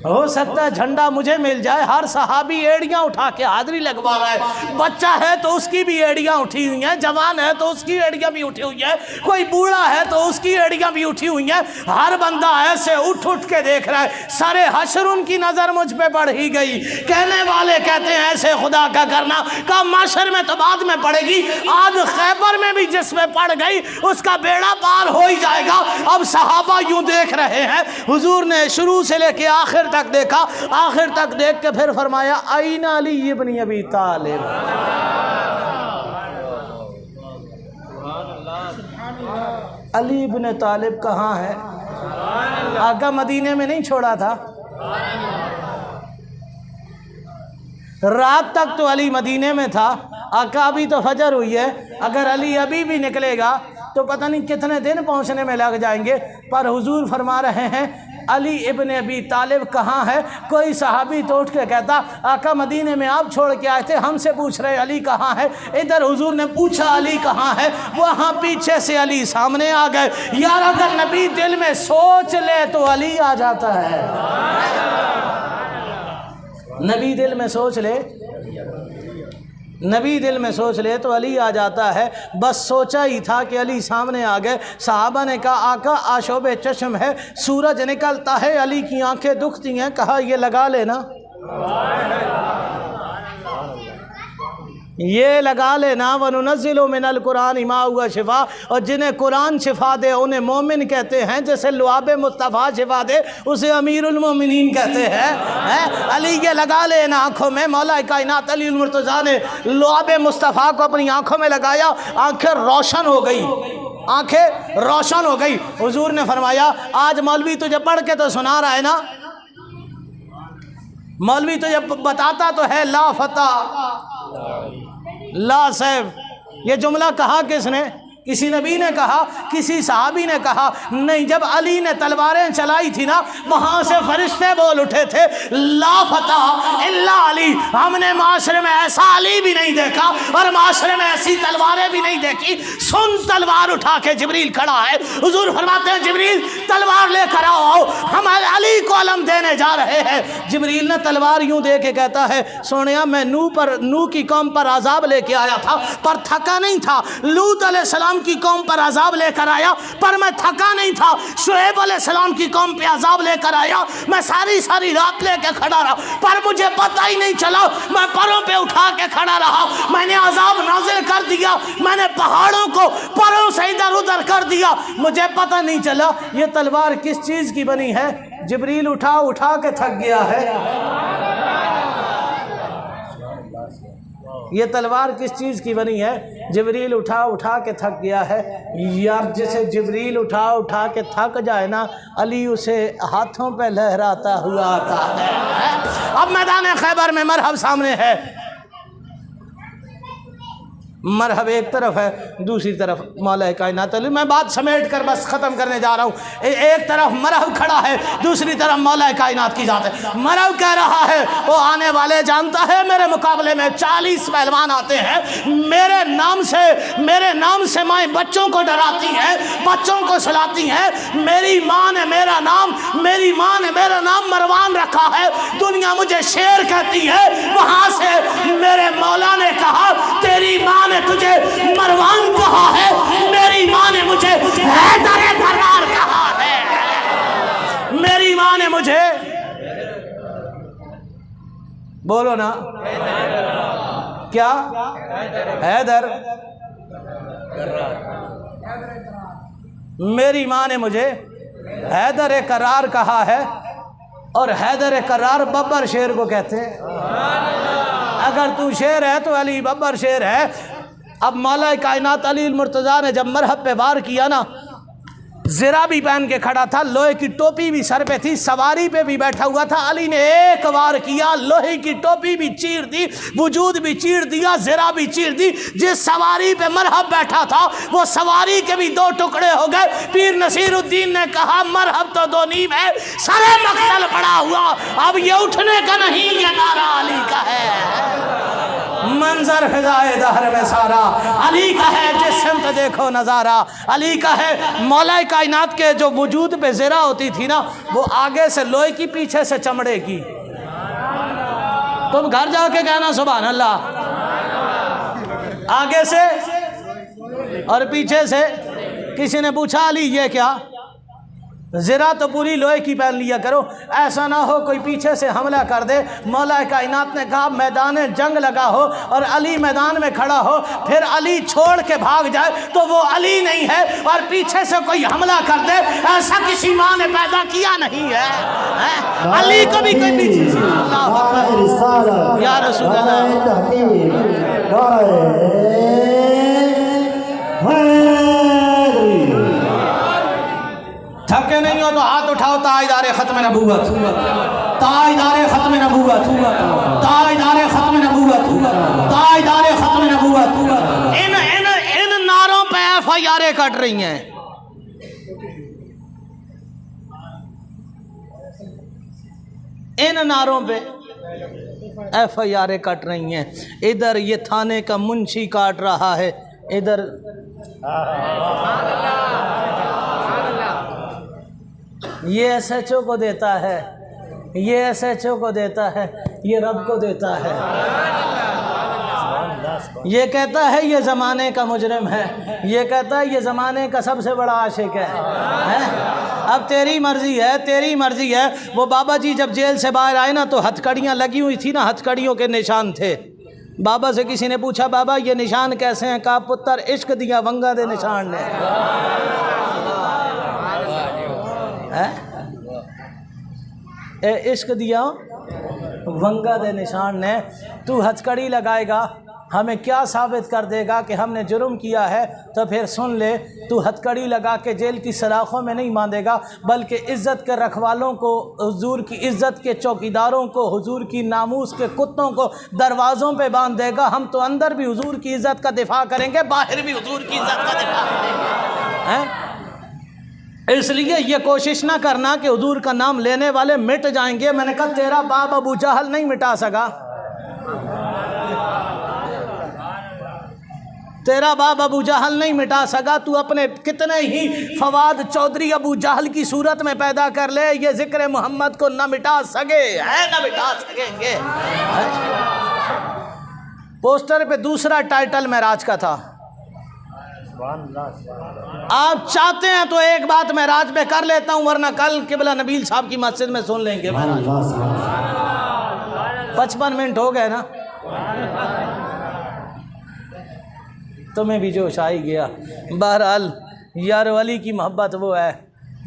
हो सकता है झंडा मुझे मिल जाए। हर सहाबी एड़ियाँ उठा के हाजिरी लगवा रहा है। बच्चा है तो उसकी भी एड़ियाँ उठी हुई हैं, जवान है तो उसकी एड़ियाँ भी उठी हुई हैं, कोई बूढ़ा है तो उसकी एड़ियाँ भी उठी हुई हैं। हर बंदा ऐसे उठ उठ के देख रहा है। सारे हशर उनकी नज़र मुझ पे पड़ ही गई। कहने वाले कहते हैं ऐसे खुदा का करना का माशर में तो बाद में पड़ेगी, आज खैबर में भी जिसमें पड़ गई उसका बेड़ा पार हो ही जाएगा। अब सहाबा यूँ देख रहे हैं। हुजूर ने शुरू से लेके आखिर तक देखा, आखिर तक देख के फिर फरमाया आईना अली इब्न अबी तालिब। अली इब्न तालिब कहाँ है? आका मदीने में नहीं छोड़ा था। रात तक तो अली मदीने में था। आका अभी तो फजर हुई है, अगर अली अभी भी निकलेगा तो पता नहीं कितने दिन पहुंचने में लग जाएंगे। पर हुजूर फरमा रहे हैं अली इब्न अबी तालिब कहाँ है? कोई सहाबी तो उठ के कहता आका मदीने में आप छोड़ के आए थे, हमसे पूछ रहे अली कहाँ है। इधर हुजूर ने पूछा अली कहाँ है, वहाँ पीछे से अली सामने आ गए। यार अगर नबी दिल में सोच ले तो अली आ जाता है। नबी दिल में सोच ले, नबी दिल में सोच ले तो अली आ जाता है। बस सोचा ही था कि अली सामने आ गए। सहाबा ने कहा आका आशोबे चश्म है, सूरज निकलता है, अली की आंखें दुखती हैं। कहा ये लगा लेना, ये लगा लेना। वनुनज़्ज़िलु मिनल कुरान मा हुवा शिफा, और जिन्हें कुरान शिफा दे उन्हें मोमिन कहते हैं। जैसे लुआब मुस्तफ़ा शिफा दे उसे अमीरुल मोमिनीन कहते हैं। अली ये लगा लेना आँखों में। मौला कायनात अली मुर्तज़ा ने लुआब मुस्तफ़ा को अपनी आँखों में लगाया, आँखें रोशन हो गई, आँखें रोशन हो गई। हुजूर ने फरमाया आज मौलवी तुझे पढ़ के तो सुना रहा है ना, मौलवी तुझे बताता तो है ला फतह ला सैफ। ये जुमला कहा किसने? किसी नबी ने कहा, किसी सहाबी ने कहा? नहीं। जब अली ने तलवारें चलाई थी ना, वहाँ से फरिश्ते बोल उठे थे ला फतह इल्ला अली। हमने माशरे में ऐसा अली भी नहीं देखा और माशरे में ऐसी तलवारें भी नहीं देखी। सुन, तलवार उठा के जिब्रील खड़ा है। हुजूर फरमाते हैं जिब्रील तलवार लेकर आओ, हम अली को अलम देने जा रहे हैं। जिब्रील ने तलवार यूं दे के कहता है सोनिया मैं नूह की कौम पर अजाब लेके आया था पर थका नहीं था। लूत अलैहिस्सलाम की कौम पर अजाब लेकर आया पर मैं थका नहीं था। शुएब अलैहिस्सलाम की कौम पे अजाब लेकर आया, मैं सारी रात लेके खड़ा रहा पर मुझे पता ही नहीं चला। मैं परों पे उठा के खड़ा रहा, मैंने अजाब नाजिल कर दिया, मैंने पहाड़ों को परों से इधर उधर कर दिया, मुझे पता नहीं चला। ये तलवार किस चीज की बनी है? जिब्रील उठा के थक गया है। ये तलवार किस चीज़ की बनी है? जिब्रील उठा के थक गया है। यार जैसे जिब्रील उठा के थक जाए ना, अली उसे हाथों पे लहराता हुआ आता है। अब मैदान खैबर में मरहब सामने है। मरहब एक तरफ है, दूसरी तरफ मौला कायनात अली। मैं बात समेट कर बस ख़त्म करने जा रहा हूँ। एक तरफ मरहब खड़ा है, दूसरी तरफ मौला कायनात की जात है। मरहब कह रहा है वो आने वाले जानता है मेरे मुकाबले में 40 पहलवान आते हैं। मेरे नाम से माएँ बच्चों को डराती हैं, बच्चों को सुलाती हैं। मेरी माँ ने मेरा नाम मरवान रखा है। दुनिया मुझे शेर कहती है। वहाँ से मेरे मौला ने कहा तेरी माँ ने तुझे मरवान कहा है, मेरी माँ ने मुझे हैदर करार कहा है। मेरी माँ ने मुझे, बोलो ना क्या? हैदर। मेरी माँ ने मुझे हैदर करार कहा है और हैदर करार बब्बर शेर को कहते हैं। अगर तू शेर है तो अली बब्बर शेर है। अब मौला कायनात अली मुर्तज़ा ने जब मरहब पे वार किया ना, ज़रा भी पहन के खड़ा था, लोहे की टोपी भी सर पे थी, सवारी पे भी बैठा हुआ था। अली ने एक वार किया, लोहे की टोपी भी चीर दी, वजूद भी चीर दिया, ज़रा भी चीर दी। जिस सवारी पे मरहब बैठा था वो सवारी के भी 2 टुकड़े हो गए। पीर नसीरुद्दीन ने कहा मरहब तो 2 नीम है, सरे मख्तल पड़ा हुआ, अब ये उठने का नहीं, ये नारा अली का है। मंजर फिजाए दहर में सारा अली का है, जिस सिमत देखो नज़ारा अली का है। मौला कायनात के जो वजूद पे ज़रा होती थी ना, वो आगे से लोहे की, पीछे से चमड़े की। तुम घर जाके कहना सुभान अल्लाह। आगे से और पीछे से। किसी ने पूछा अली ये क्या? ज़रा तो पूरी लोहे की पहन लिया करो, ऐसा ना हो कोई पीछे से हमला कर दे। मौला कायनात ने कहा मैदान जंग लगा हो और अली मैदान में खड़ा हो, फिर अली छोड़ के भाग जाए तो वो अली नहीं है, और पीछे से कोई हमला कर दे, ऐसा किसी माँ ने पैदा किया नहीं है। अली को भी कोई पीछे से या रसूल थके नहीं हो तो हाथ उठाओ। ताजदारे खत्म नबूवत, ताजदारे खत्म नबूवत, ताजदारे खत्म नबूवत, ताजदारे खत्म नबूवत। इन नारों पे FIR कट रही हैं। इन नारों पे FIR कट रही हैं, इधर ये थाने का मुंशी काट रहा है, इधर ये SHO को देता है, ये SHO को देता है, ये रब को देता है। ये कहता है ये ज़माने का मुजरिम है, ये कहता है ये ज़माने का सबसे बड़ा आशिक है? अब तेरी मर्ज़ी है, तेरी मर्ज़ी है। वो बाबा जी जब जेल से बाहर आए ना तो हथकड़ियाँ लगी हुई थी ना, हथकड़ियों के निशान थे। बाबा से किसी ने पूछा बाबा ये निशान कैसे हैं? कहा पुत्र इश्क दिया वंगा दे निशान ने है, इश्क दिया वंगा दे निशान ने। तू हथकड़ी लगाएगा, हमें क्या साबित कर देगा कि हमने जुर्म किया है? तो फिर सुन ले, तू हथकड़ी लगा के जेल की सलाखों में नहीं बांधेगा, बल्कि इज़्ज़त के रखवालों को, हुजूर की इज़्ज़त के चौकीदारों को, हुजूर की नामूस के कुत्तों को दरवाज़ों पे बांध देगा। हम तो अंदर भी हुजूर की इज़्ज़त का दिफा करेंगे, बाहर भी हुजूर की इज़्ज़त का दिफा करेंगे, हैं? इसलिए ये कोशिश ना करना कि हुजूर का नाम लेने वाले मिट जाएंगे। मैंने कहा तेरा बाप अबू जहल नहीं मिटा सका, तेरा बाप अबू जहल नहीं मिटा सका। तू अपने कितने ही फवाद चौधरी अबू जहल की सूरत में पैदा कर ले, ये जिक्र मोहम्मद को न मिटा सके है, न मिटा सकेंगे। पोस्टर पे दूसरा टाइटल महराज का था। आप चाहते हैं तो एक बात मैं राज पे कर लेता हूं, वरना कल किबला नबील साहब की मस्जिद में सुन लेंगे। 55 मिनट हो गए ना, तुम्हें भी जोश आ ही गया। बहरहाल यार वली की मोहब्बत वो है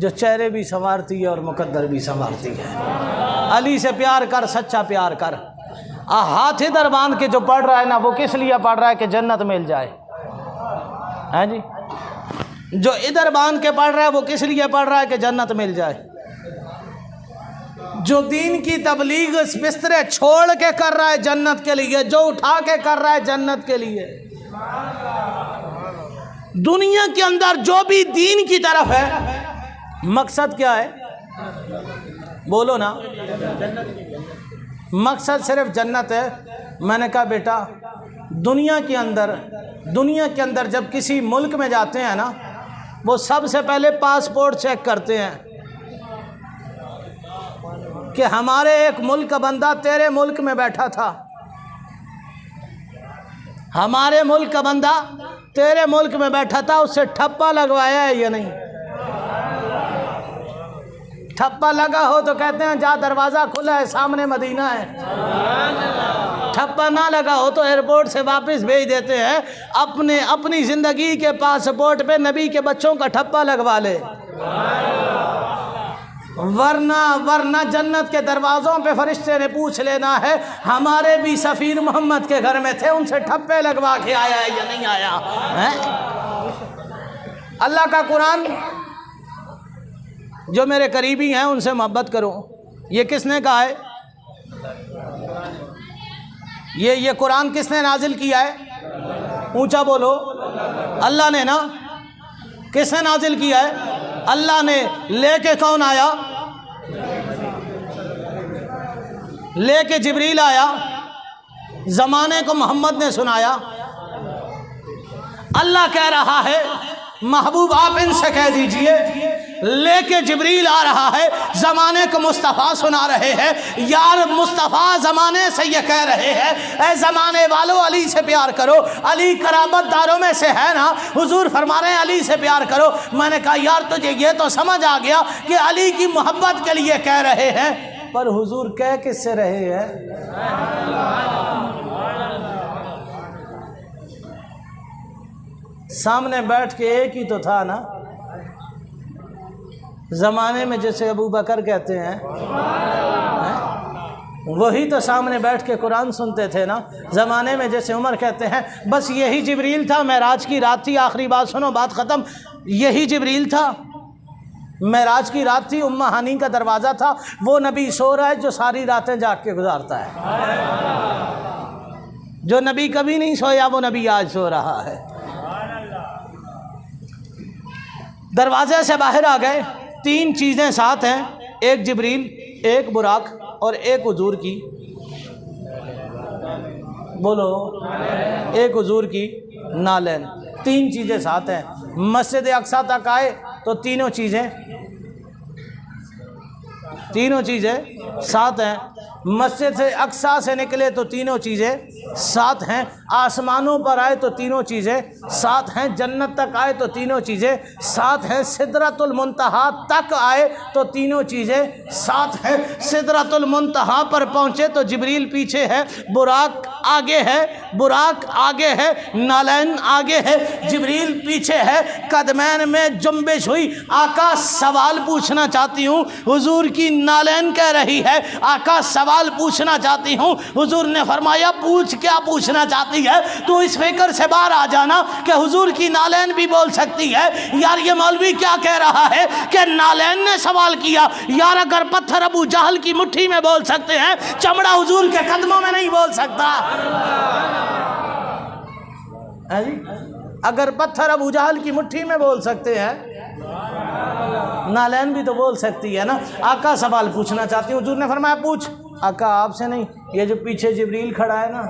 जो चेहरे भी संवारती है और मुकद्दर भी संवारती है। अली से प्यार कर, सच्चा प्यार कर। हाथ इधर बांध के जो पढ़ रहा है ना, वो किस लिए पढ़ रहा है कि जन्नत मिल जाए, है जी? जो इधर बांध के पढ़ रहा है वो किस लिए पढ़ रहा है कि जन्नत मिल जाए। जो दीन की तबलीग बिस्तरे छोड़ के कर रहा है जन्नत के लिए, जो उठा के कर रहा है जन्नत के लिए। दुनिया के अंदर जो भी दीन की तरफ है, मकसद क्या है? बोलो ना, मकसद सिर्फ जन्नत है। मैंने कहा बेटा दुनिया के अंदर जब किसी मुल्क में जाते हैं ना, वो सबसे पहले पासपोर्ट चेक करते हैं कि हमारे एक मुल्क का बंदा तेरे मुल्क में बैठा था, हमारे मुल्क का बंदा तेरे मुल्क में बैठा था, उससे ठप्पा लगवाया है या नहीं? ठप्पा लगा हो तो कहते हैं जा दरवाज़ा खुला है, सामने मदीना है। ठप्पा ना लगा हो तो एयरपोर्ट से वापस भेज देते हैं। अपनी ज़िंदगी के पासपोर्ट पे नबी के बच्चों का ठप्पा लगवा ले, वरना जन्नत के दरवाज़ों पे फरिश्ते ने पूछ लेना है हमारे भी सफ़ीर मोहम्मद के घर में थे, उनसे ठप्पे लगवा के आया है या नहीं आया है? अल्लाह का कुरान, जो मेरे करीबी हैं उनसे मोहब्बत करो, ये किसने कहा है? ये कुरान किसने नाजिल किया है? ऊंचा बोलो। अल्लाह ने ना। किसने नाजिल किया है? अल्लाह ने। लेके कौन आया? लेके जिब्रील आया, ज़माने को मोहम्मद ने सुनाया। अल्लाह कह रहा है महबूब आप इनसे कह दीजिए, लेके जिब्रील आ रहा है, ज़माने को मुस्तफ़ा सुना रहे हैं। यार मुस्तफ़ा ज़माने से ये कह रहे हैं ऐ ज़माने वालों अली से प्यार करो, अली करामतदारों में से है ना। हुजूर फरमा रहे हैं अली से प्यार करो। मैंने कहा यार तुझे ये तो समझ आ गया कि अली की मोहब्बत के लिए कह रहे हैं, पर हुजूर कह किससे रहे हैं? सामने बैठ के एक ही तो था ना। ज़माने में जैसे अबू बकर कहते हैं, वही तो सामने बैठ के कुरान सुनते थे ना। ज़माने में जैसे उमर कहते हैं, बस यही जिब्रील था, मेराज की रात थी। आखिरी बात सुनो, बात ख़त्म। यही जिब्रील था, मेराज की रात थी, उम्मा हानी का दरवाज़ा था। वो नबी सो रहा है जो सारी रातें जाग के गुजारता है। जो नबी कभी नहीं सोया वो नबी आज सो रहा है। दरवाजे से बाहर आ गए, तीन चीज़ें साथ हैं, एक जिब्रील, एक बुराक, और एक हुजूर की, बोलो, एक हुजूर की नालैन। तीन चीज़ें साथ हैं। मस्जिद अक्सा तक आए तो तीनों चीज़ें साथ हैं। मस्जिद से अक्सा से निकले तो तीनों चीज़ें साथ हैं। आसमानों पर आए तो तीनों चीज़ें साथ हैं। जन्नत तक आए तो तीनों चीज़ें साथ हैं। सिदरतुल मुंतहा तक आए तो तीनों चीज़ें साथ हैं। सिदरतुल मुंतहा पर पहुँचे तो जिब्रील पीछे है, बुराक आगे है, बुराक आगे है, नालैन आगे है, जिब्रील पीछे है। कदमैन में जुम्बिश हुई। आका सवाल पूछना चाहती हूँ, हुजूर की नालैन कह रही है, आका सवाल पूछना चाहती हूँ। हुजूर ने फरमाया पूछ, क्या पूछना चाहती है? तो इस फिक्र से बाहर आ जाना कि हुजूर की नालैन भी बोल सकती है। यार ये मौलवी क्या कह रहा है कि नालैन ने सवाल किया। यार अगर पत्थर अबू जहल की मुट्ठी में बोल सकते हैं, चमड़ा हुजूर के कदमों में नहीं बोल सकता। अगर पत्थर अबू जहल की मुट्ठी में बोल सकते हैं, नालैन भी तो बोल सकती है ना। आका सवाल पूछना चाहती हूँ। हुजूर ने फरमाया पूछ। आका आपसे नहीं, ये जो पीछे जिब्रील खड़ा है ना,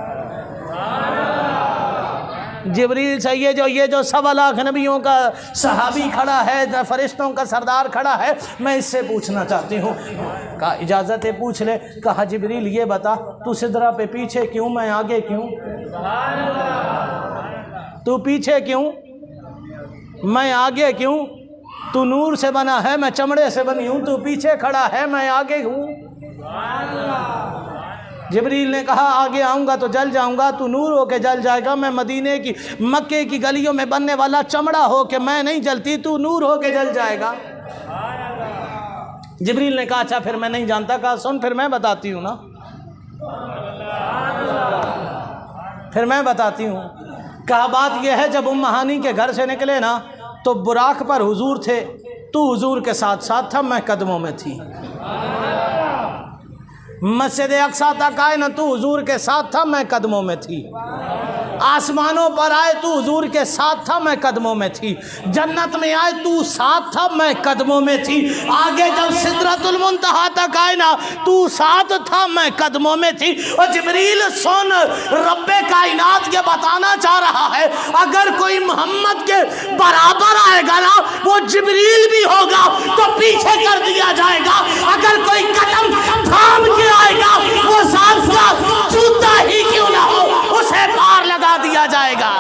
जिब्रील से ये जो 1.25 लाख नबियों का सहाबी खड़ा है, फरिश्तों का सरदार खड़ा है, मैं इससे पूछना चाहती हूँ। कहा इजाज़त है, पूछ ले। कहा जिब्रील ये बता, तू सिदरा पे पीछे क्यों, मैं आगे क्यों? तू पीछे क्यों, मैं आगे क्यों? तू नूर से बना है, मैं चमड़े से बनी हूँ। तू पीछे खड़ा है, मैं आगे हूँ। जिब्रील ने कहा आगे आऊँगा तो जल जाऊँगा, तू नूर होके जल जाएगा। मैं मदीने की, मक्के की गलियों में बनने वाला चमड़ा हो के मैं नहीं जलती, तू नूर होके जल जाएगा। जिब्रील ने कहा अच्छा फिर मैं नहीं जानता। कहा सुन फिर मैं बताती हूँ ना, फिर मैं बताती हूँ। कहा बात यह है, जब उम्म हानी के घर से निकले ना तो बुराक पर हुजूर थे, तू हुजूर के साथ साथ था, मैं कदमों में थी। मस्जिद अक्सा तक आए ना, तू हुजूर के साथ था, मैं कदमों में थी। आसमानों पर आए तू हुजूर के साथ था, मैं कदमों में थी। जन्नत में आए तू साथ था, मैं कदमों में थी। आगे जब सिदरतुल मुंतहा तक आए ना, तू साथ था, मैं कदमों में थी। और जिब्रील सुन, रब्बे कायनात ये बताना चाह रहा है, अगर कोई मोहम्मद के बराबर आएगा ना, वो जिब्रील भी होगा तो पीछे कर दिया जाएगा। अगर कोई कदम थाम के आएगा, वो सांस का जूता ही क्यों ना हो, उसे पार लगा दिया जाएगा।